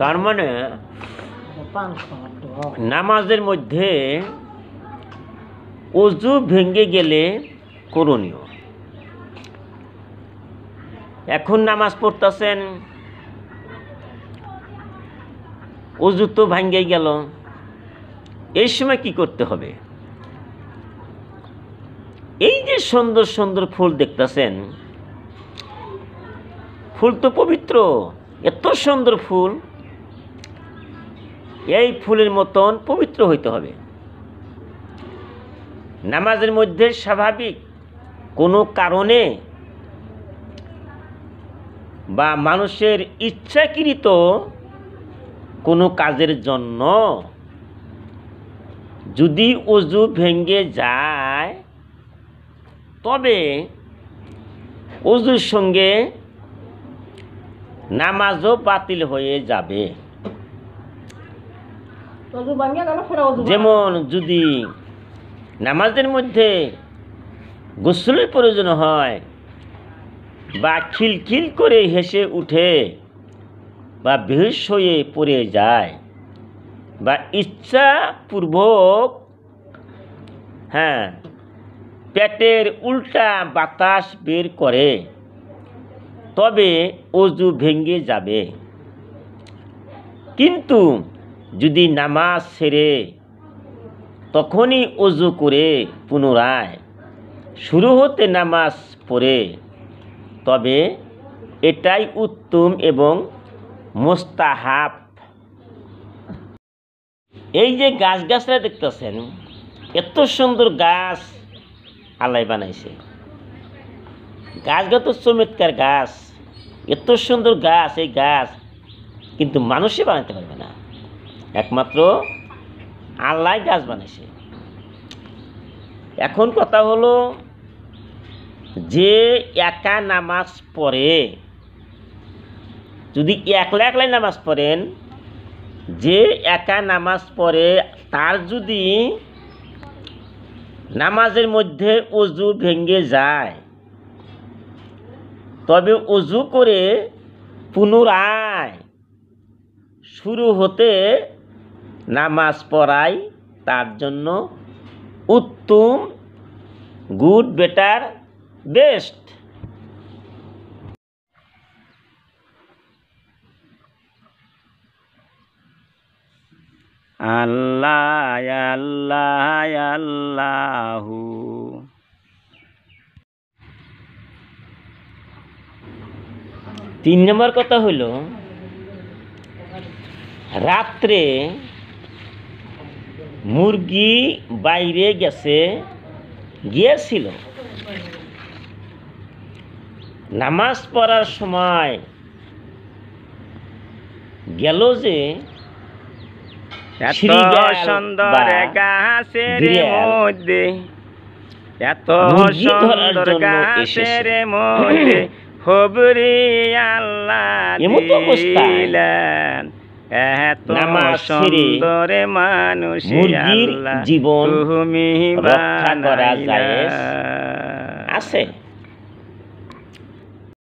তার মানে নামাজের মধ্যে ওযু ভেঙে গেলে করণীয়। এখন নামাজ পড়তেছেন, ওযু তো ভেঙে গেল, এই সময় কি করতে হবে? এই যে সুন্দর সুন্দর ফুল দেখতেছেন, ফুল তো পবিত্র, এত সুন্দর ফুল, এই ফুলের মতন পবিত্র হইতে হবে। নামাজের মধ্যে স্বাভাবিক কোনো কারণে বা মানুষের ইচ্ছাকৃত কোনো কাজের জন্য যদি ওযু ভেঙে যায়, তবে ওযুর সঙ্গে নামাজও বাতিল হয়ে যাবে। যেমন যদি নামাজের মধ্যে গোসলের প্রয়োজন হয়, বা খিলখিল করে হেসে উঠে, বা বেহুশ হয়ে পড়ে যায়, বা ইচ্ছাপূর্বক পেটের উল্টা বাতাস বের করে, তবে ওযু ভেঙে যাবে। কিন্তু যদি নামাজ ছেড়ে তখনই ওযু করে পুনরায় শুরু হতে নামাজ পড়ে, তবে এটাই উত্তম এবং মুস্তাহাব। এই যে গাছগাছরা দেখতেছেন, এত সুন্দর গাছ আল্লাহ বানাইছে। গাছগুলো তো চমৎকার গাছ, এত সুন্দর গাছ, এই গাছ কিন্তু মানুষই বানাতে পারবে না, একমাত্র আল্লাহ গাছ বানাইছে। এখন কথা হলো, যে একা নামাজ পড়ে, যদি একলা একলাই নামাজ পড়েন, যে একা নামাজ পড়ে তার যদি নামাজের মধ্যে ওযু ভেঙে যায়, তবে ওযু করে পুনরায় শুরু হতে নামাজ পড়াই তার জন্য উত্তম, গুড, বেটার, বেস্ট। আল্লাহ আল্লাহ আল্লাহু। তিন নম্বর কথা হলো, রাত্রে মুরগি বাইরে গিয়েছিল, নামাজ পড়ার সময় গেল যে এত সুন্দর গাছের মধ্যে, এত সুন্দর গাছের মধ্যে খবরে আল্লাহ দিলেন, এত সুন্দর মানুষ জীবন তুমি রক্ষা করা যায় আছে।